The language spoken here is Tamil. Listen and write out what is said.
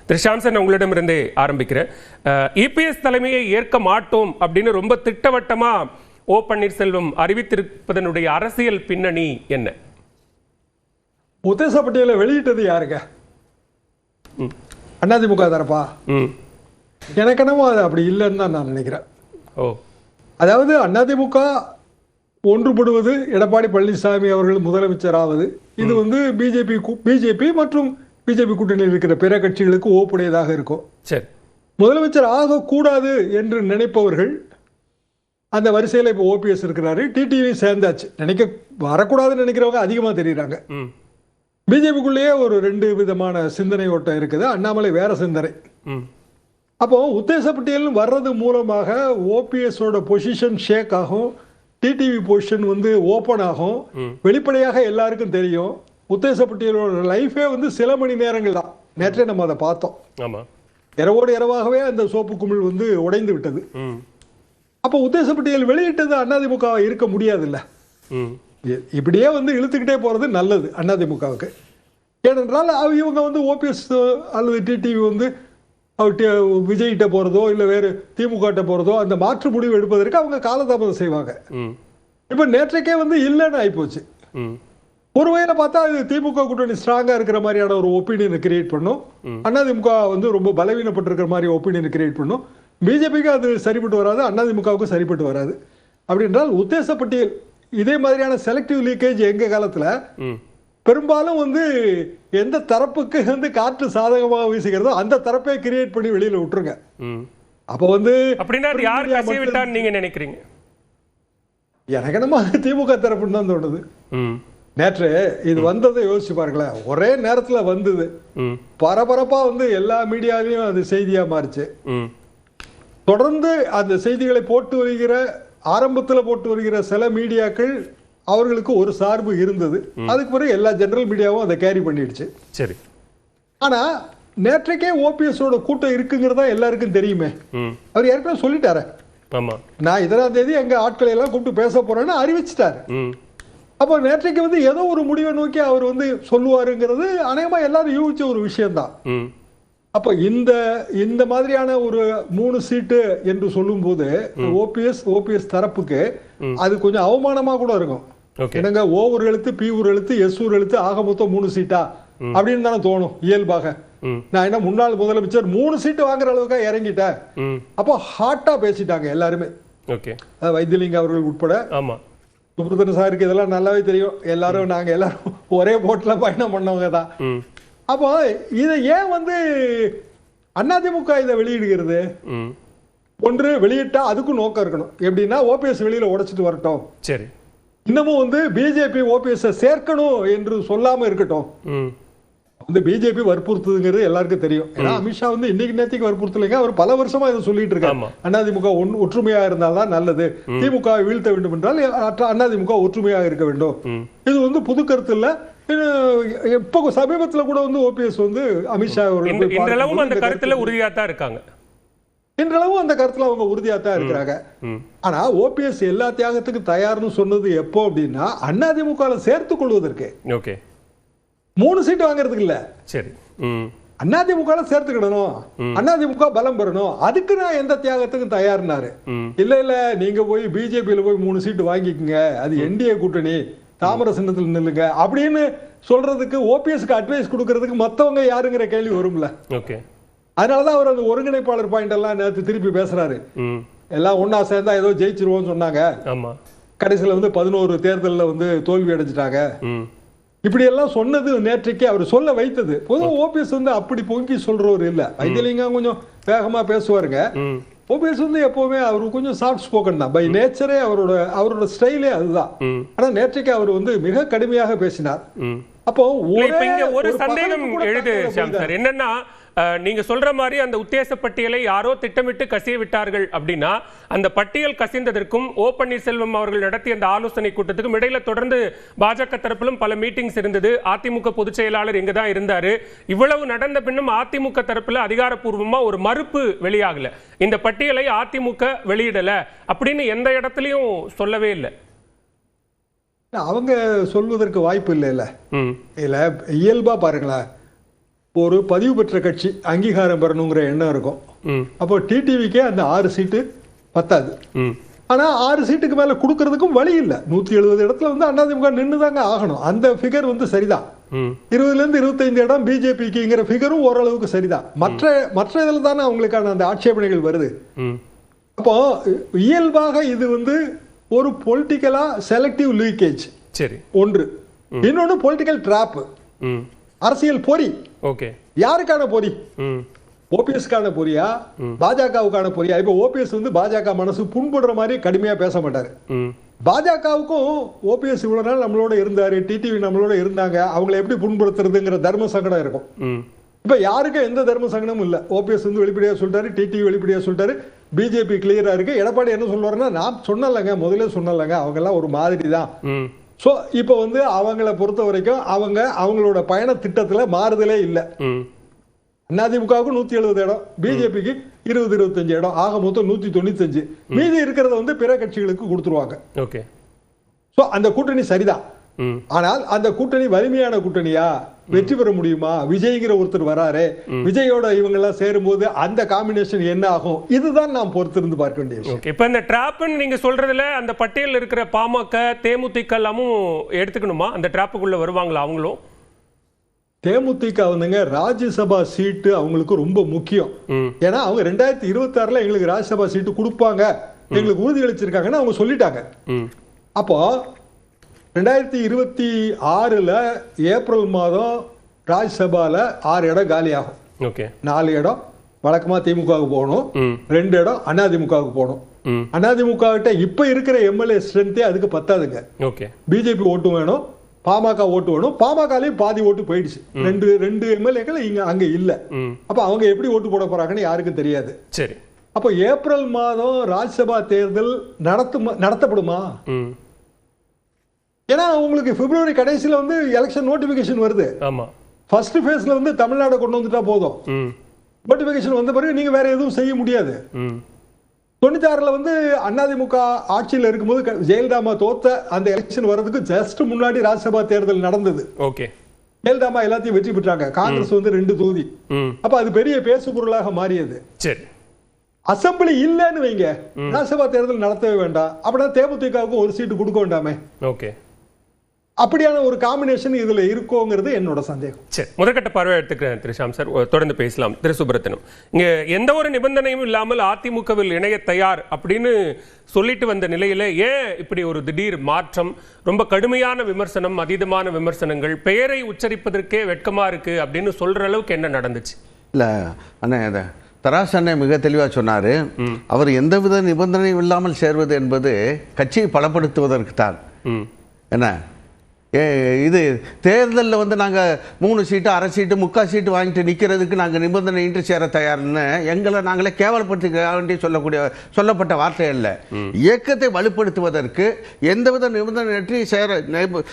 திரு ஷாம்சன், உங்களிடமிருந்தே ஆரம்பிக்கிறேன். இபிஎஸ் தலைமையை ஏற்க மாட்டோம் அப்படின்னு ரொம்ப திட்டவட்டமா ஓ பன்னீர்செல்வம் அறிவித்திருப்பதனுடைய அரசியல் பின்னணி என்ன? உத்தேச பட்டியலை வெளியிட்டது யாருங்க? அதிமுக தரப்பா? எனக்கு என்னமோ அது அப்படி இல்லைன்னு தான் நான் நினைக்கிறேன். அதாவது அதிமுக ஒன்றுபடுவது, எடப்பாடி பழனிசாமி அவர்கள் முதலமைச்சராவது, இது வந்து பிஜேபி மற்றும் பிஜேபி கூட்டணியில் இருக்கிற பிற கட்சிகளுக்கு ஓப்புடையதாக இருக்கும். முதலமைச்சர் ஆகக்கூடாது என்று நினைப்பவர்கள் அந்த வரிசையில் இப்போ ஓபிஎஸ் இருக்கிறாரு, டிடிவி சேர்ந்தாச்சு. வரக்கூடாதுன்னு நினைக்கிறவங்க அதிகமாக தெரியுறாங்க. பிஜேபிக்குள்ளேயே ஒரு 2 விதமான சிந்தனை ஓட்டம் இருக்குது. அண்ணாமலை வேற சிந்தனை. அப்போ உத்தேச பட்டியல் வர்றது மூலமாக ஓபிஎஸோட பொசிஷன் ஷேக் ஆகும், டிடிவி பொசிஷன் வந்து ஓப்பன் ஆகும். வெளிப்படையாக எல்லாருக்கும் தெரியும் உத்தேச பட்டியலோட லைஃபே வந்து சில மணி நேரங்கள் தான். நேற்றே நம்ம அதை பார்த்தோம். இரவோடு இரவாகவே அந்த சோப்பு குமிழ் வந்து உடைந்து விட்டது. அப்போ உத்தேச பட்டியல் வெளியிட்டது அதிமுக இருக்க முடியாது இல்ல. இப்படியே வந்து இழுத்துக்கிட்டே போறது நல்லது அதிமுகவுக்கு. ஏனென்றால் இவங்க வந்து ஓபிஎஸ் அல்லது டிடிவி வந்து விஜய்கிட்ட போறதோ இல்ல வேறு திமுக போறதோ அந்த மாற்று முடிவு எடுப்பதற்கு அவங்க காலதாமதம் செய்வாங்க. இப்ப நேற்றைக்கே வந்து இல்லைன்னு ஆயிப்போச்சு. ஒரு வகையில பார்த்தா இது திமுக கூட்டணி ஸ்ட்ராங்கா இருக்கிற மாதிரியான ஒரு ஒப்பீனியனை கிரியேட் பண்ணும். அதிமுக வந்து ரொம்ப பலவீனப்பட்டிருக்கிற மாதிரி ஒப்பீனியனை கிரியேட் பண்ணும். பிஜேபிக்கு அது சரிப்பட்டு வராது, அதிமுகவுக்கு சரிப்பட்டு வராது. அப்படின்றால் உத்தேச பட்டியல் இதே மாதிரியான செலக்டிவ் லீக்கேஜ் எங்க காலத்துல பெரும்பாலும் வந்து எந்த தரப்புக்கு வந்து காற்று சாதகமாக வீசுகிறதோ அந்த தரப்பை கிரியேட் பண்ணி வெளியில விட்டுருங்க. அப்ப வந்து நீங்க நினைக்கிறீங்க? எனக்கு என்னமோ திமுக தரப்புன்னு தான் தோணுது. நேற்று இது வந்ததை யோசிச்சு பாருங்களேன். ஒரே நேரத்துல வந்தது, பரபரப்பா வந்து எல்லா மீடியாலையும் அது செய்தியா மாறிச்சு. தொடர்ந்து அந்த செய்திகளை போட்டு வருகிற, ஆரம்பத்தில் போட்டு வருகிற சில மீடியாக்கள் அவர்களுக்கு ஒரு சார்பு இருந்தது. அதுக்கு பிறகு எல்லா ஜெனரல் மீடியாவும் அதை கேரி பண்ணிடுச்சு. சரி, ஆனா நேற்றைக்கே ஓபிஎஸோட கூட்டம் இருக்குங்கிறதா எல்லாருக்கும் தெரியுமே. அவர் ஏற்கனவே சொல்லிட்டாரு, நான் 2ஆம் தேதி எங்க ஆட்களை எல்லாம் கூப்பிட்டு பேச போறேன்னு அறிவிச்சிட்டாரு. அப்போ நேற்றைக்கு வந்து ஏதோ ஒரு முடிவை நோக்கி அவர் வந்து சொல்லுவாருங்கிறது அநேகமா எல்லாரும் யூகிச்ச ஒரு விஷயம்தான். அப்ப இந்த மாதிரியான ஒரு 3 சீட்டு என்று சொல்லும் போது ஓபிஎஸ் தரப்புக்கு அது கொஞ்சம் அவமானமா கூட இருக்கும். என்னங்க, ஓ ஒரு எழுத்து, பி ஒரு எழுத்து, எஸ் ஒரு எழுத்து, ஆக மொத்தம் 3 சீட்டா அப்படின்னு தானே தோணும் இயல்பாக. நான் என்ன முன்னாள் முதலமைச்சர் 3 சீட்டு வாங்குற அளவுக்கு இறங்கிட்டேன். அப்போ ஹாட்டா பேசிட்டாங்க எல்லாருமே, வைத்தியலிங்கம் அவர்கள் உட்பட. சுப்ரதன் சாருக்கு இதெல்லாம் நல்லாவே தெரியும். எல்லாரும் நாங்க எல்லாரும் ஒரே போட்ல பயணம் பண்ணவங்க தான். அப்போ இதை ஏன் வந்து அதிமுக இதை வெளியிடுகிறது? ஒன்று, வெளியிட்டா அதுக்கும் நோக்கம் இருக்கணும். எப்படின்னா ஓபிஎஸ் வெளியில உடைச்சிட்டு வரட்டும், சரி, இன்னமும் வந்து பிஜேபி ஓபிஎஸ் சேர்க்கணும் என்று சொல்லாம இருக்கட்டும். வந்து பிஜேபி வற்புறுத்துங்கிறது எல்லாருக்கும் தெரியும். ஏன்னா அமித்ஷா வந்து இன்னைக்கு நேரத்துக்கு வற்புறுத்தலைங்க, அவர் பல வருஷமா இதை சொல்லிட்டு இருக்காரு. அதிமுக ஒற்றுமையா இருந்தால்தான் நல்லது, திமுக வீழ்த்த வேண்டும் என்றால் அதிமுக ஒற்றுமையாக இருக்க வேண்டும். இது வந்து புது கருத்து இல்ல. இப்போ சமீபத்துல கூட வந்து ஓபிஎஸ் வந்து அமித்ஷா இன்றளவும் அந்த கருத்துல உறுதியா தான் இருக்காங்க. இன்றளவும் அந்த கருத்துல அவங்க உறுதியா தான் இருக்கிறாங்க. ஆனா ஓபிஎஸ் எல்லா தியாகத்துக்கும் தயார்னு சொன்னது எப்போ அப்படின்னா அதிமுக சேர்த்துக் கொள்வதற்கு. 3 சீட்டு வாங்குறதுக்கு இல்ல, சரி, அதிமுக சேர்த்துக்கிடணும், அதிமுக பலம் பெறணும், அதுக்கு நான் எந்த தியாகத்துக்கும் தயார்னாரு. இல்ல நீங்க போய் பிஜேபியில போய் 3 சீட்டு வாங்கிக்கங்க, அது என்டிஏ கூட்டணி, தாமர சின்னத்தில் நில்லுங்க அப்படின்னு சொல்றதுக்கு ஓபிஎஸ்க்கு அட்வைஸ் கொடுக்கறதுக்கு மத்தவங்க யாருங்கிற கேள்வி வரும்ல. அதனாலதான் அவர் அந்த ஒருங்கிணைப்பாளர் பாயிண்ட் எல்லாம் நேற்று திருப்பி பேசுறாரு. எல்லாம் ஒன்னா சேர்ந்தா ஏதோ ஜெயிச்சிருவோம்னு சொன்னாங்க, கடைசியில வந்து 11 தேர்தலில் வந்து தோல்வி அடைஞ்சிட்டாங்க. இப்படி எல்லாம் சொன்னது நேற்றைக்கு அவர் சொல்ல வைத்தது. பொதுவாக ஓபிஎஸ் வந்து அப்படி பொங்கி சொல்றவர் இல்ல. வைத்தியலிங்கம் கொஞ்சம் வேகமா பேசுவாருங்க. ஓபிஎஸ் வந்து எப்பவுமே அவரு கொஞ்சம் சாஃப்ட் ஸ்போக்கன் தான் பை நேச்சரே. அவரோட ஸ்டைலே அதுதான். ஆனா நேற்றைக்கு அவர் வந்து மிக கடுமையாக பேசினார். அப்போ ஒரு சந்தேகம் எழுது என்னன்னா, நீங்க சொல்ற மாதிரி அந்த உத்தேச பட்டியலை யாரோ திட்டமிட்டு கசிய விட்டார்கள் அப்படின்னா, அந்த பட்டியல் கசிந்ததற்கும் ஓ பன்னீர்செல்வம் அவர்கள் நடத்திய அந்த ஆலோசனை கூட்டத்துக்கும் இடையில தொடர்ந்து பாஜக தரப்பிலும் பல மீட்டிங்ஸ் இருந்தது. அதிமுக பொதுச் செயலாளர் இங்க தான் இருந்தாரு. இவ்வளவு நடந்த பின்னும் அதிமுக தரப்புல அதிகாரப்பூர்வமா ஒரு மறுப்பு வெளியாகல, இந்த பட்டியலை அதிமுக வெளியிடல அப்படின்னு எந்த இடத்துலயும் சொல்லவே இல்லை. அவங்க சொல்வதற்கு வாய்ப்பு இல்லை. இல்ல இயல்பா பாருங்களேன், ஒரு பதிவு பெற்ற கட்சி அங்கீகாரம் பெறணுங்கிற எண்ணம் இருக்கும். அப்போ டிடிவிக்கே அந்த 6 சீட்டு பத்தாது. ஆனா 6 சீட்டுக்கு மேல கொடுக்கறதுக்கும் வழி இல்லை. 170 இடத்துல வந்து அதிமுக நின்றுதாங்க ஆகணும். அந்த ஃபிகர் வந்து சரிதான். 20ல இருந்து 25 இடம் பிஜேபிக்குங்கிற ஃபிகரும் ஓரளவுக்கு சரிதான். மற்ற இதுல தானே அவங்களுக்கான அந்த ஆட்சேபனைகள் வருது. அப்போ இயல்பாக இது வந்து ஒரு பொலிட்டிக்கலா செலக்டிவ் லீக்கேஜ். சரி, ஒன்று. இன்னொன்னு பொலிட்டிக்கல் டிராப், அரசியல் பொறி. ஓகே, யாருக்கான பொறி? ஓபிஎஸ்கான பொரியா, பாஜகவுக்கான பொரியா? இப்ப ஓபிஎஸ் வந்து பாஜக மனசு புண்படுற மாதிரி கடுமையா பேச மாட்டாரு. பாஜகவுக்கும் ஓபிஎஸ் இவ்வளவு நாள் நம்மளோட இருந்தாரு, டிடிவி நம்மளோட இருந்தாங்க, அவங்களை எப்படி புண்படுத்துறதுங்கிற தர்ம சங்கடம் இருக்கும். இப்ப யாருக்கும் எந்த தர்ம சங்கடமும் இல்ல. ஓபிஎஸ் வந்து வெளிப்படையா சொல்லிட்டாரு, டிடிவி வெளிப்படையா சொல்லிட்டாரு, பிஜேபி கிளியரா இருக்கு. எடப்பாடி என்ன சொல்லுவாருன்னா, நான் சொன்னலங்க, முதல்ல சொன்னலங்க, அவங்க எல்லாம் ஒரு மாதிரி தான். சோ இப்ப வந்து அவங்கள பொறுத்த வரைக்கும் அவங்களோட பயண திட்டத்துல மாறுதலே இல்ல. அதிமுகவுக்கு 170 இடம், பிஜேபிக்கு 20-25 இடம், ஆக மொத்தம் 195. மீதி இருக்கிறத வந்து பிற கட்சிகளுக்கு கொடுத்துருவாங்க. ஓகே, சோ அந்த கூட்டணி சரிதான். ஆனால் அந்த கூட்டணி வலிமையான கூட்டணியா, வெற்றி பெற முடியுமா? விஜய்ங்கிற ஒருத்தர் வராரு, விஜயோட இவங்க எல்லாம் சேரும் போது அந்த காம்பினேஷன் என்ன ஆகும்? இதுதான் நாம் பொறுத்திருந்து பார்க்க வேண்டிய விஷயம். இப்ப இந்த டிராப்னு நீங்க சொல்றதுல அந்த பட்டியல் இருக்கிற பாமக, தேமுதிக எல்லாமும் எடுத்துக்கணுமா? அந்த டிராப்புக்குள்ள வருவாங்களா அவங்களும்? தேமுதிக வந்துங்க ராஜ்யசபா சீட்டு அவங்களுக்கு ரொம்ப முக்கியம். ஏன்னா அவங்க 2026ல எங்களுக்கு ராஜ்யசபா சீட்டு கொடுப்பாங்க, எங்களுக்கு உறுதி அளிச்சிருக்காங்கன்னு அவங்க சொல்லிட்டாங்க. அப்போ 2026ல ஏப்ரல் மாதம் ராஜ்யசபால 6 இடம் காலி ஆகும். 4 இடம் வழக்கமா திமுகவுக்கு போகணும், 2 இடம் அதிமுகவுக்கு போகணும். அதிமுக கிட்ட இப்ப இருக்கிற எம்எல்ஏ ஸ்ட்ரென்த்தே அதுக்கு பத்தாதுங்க. பிஜேபி ஓட்டு வேணும், பாமக ஓட்டு வேணும். பாமகலையும் பாதி ஓட்டு போயிடுச்சு. ரெண்டு எம்எல்ஏக்கள் அங்க இல்ல. அப்ப அவங்க எப்படி ஓட்டு போட போறாங்கன்னு யாருக்கும் தெரியாது. சரி, அப்ப ஏப்ரல் மாதம் ராஜ்யசபா தேர்தல் நடத்தப்படுமா? ஏன்னா உங்களுக்கு பிப்ரவரி கடைசியில வந்து எலெக்ஷன் நோட்டிபிகேஷன் வருது. ஃபர்ஸ்ட் ஃபேஸ்ல வந்து தமிழ்நாடு கொண்டு வந்துட்டா போதும். நோட்டிபிகேஷன் வந்த பிறகு நீங்க வேற எதுவும் செய்ய முடியாது. 96ல வந்து அதிமுக ஆட்சியில் இருக்கும்போது ஜெயலலிதா தோத்த அந்த எலெக்ஷன் வர்றதுக்கு ஜஸ்ட் முன்னாடி ராஜ்யசபா தேர்தல் நடந்தது. ஜெயலலிதா எல்லாத்தையும் வெற்றி பெற்றாங்க. காங்கிரஸ் வந்து 2 தொகுதி. அப்ப அது பெரிய பேசு பொருளாக மாறியது. அசம்பிளி இல்லன்னு வைங்க, ராஜ்யசபா தேர்தல் நடத்தவே வேண்டாம். அப்படின்னா தேமுதிகவுக்கு ஒரு சீட்டு கொடுக்க வேண்டாமே? அப்படியான ஒரு காம்பினேஷன் இதுல இருக்குங்கிறது என்னோட சந்தேகம். சரி, முதற்கட்ட பார்வை எடுத்துக்கிறேன் திரு ஷாம் சார், தொடர்ந்து பேசலாம். திரு சுப்ரத்தனம், இங்க எந்த ஒரு நிபந்தனையும் இல்லாமல் அதிமுகவில் இணைய தயார் அப்படின்னு சொல்லிட்டு வந்த நிலையில ஏன் இப்படி ஒரு திடீர் மாற்றம்? ரொம்ப கடுமையான விமர்சனம், அதீதமான விமர்சனங்கள், பெயரை உச்சரிப்பதற்கே வெட்கமா இருக்கு அப்படின்னு சொல்ற அளவுக்கு என்ன நடந்துச்சு? இல்ல அண்ணே, தராசு அண்ணே மிக தெளிவாக சொன்னார். அவர் எந்தவித நிபந்தனையும் இல்லாமல் சேர்வது என்பது கட்சியை பலப்படுத்துவதற்கு தான். என்ன இது தேர்தலில் வந்து நாங்கள் 3 சீட்டு, அரை சீட்டு, 3/4 சீட்டு வாங்கிட்டு நிற்கிறதுக்கு நாங்கள் நிபந்தனையின்றி சேர தயார்னு எங்களை நாங்களே கேவலப்படுத்தி சொல்லப்பட்ட வார்த்தை அல்ல. இயக்கத்தை வலுப்படுத்துவதற்கு எந்தவித நிபந்தனையின்றி சேர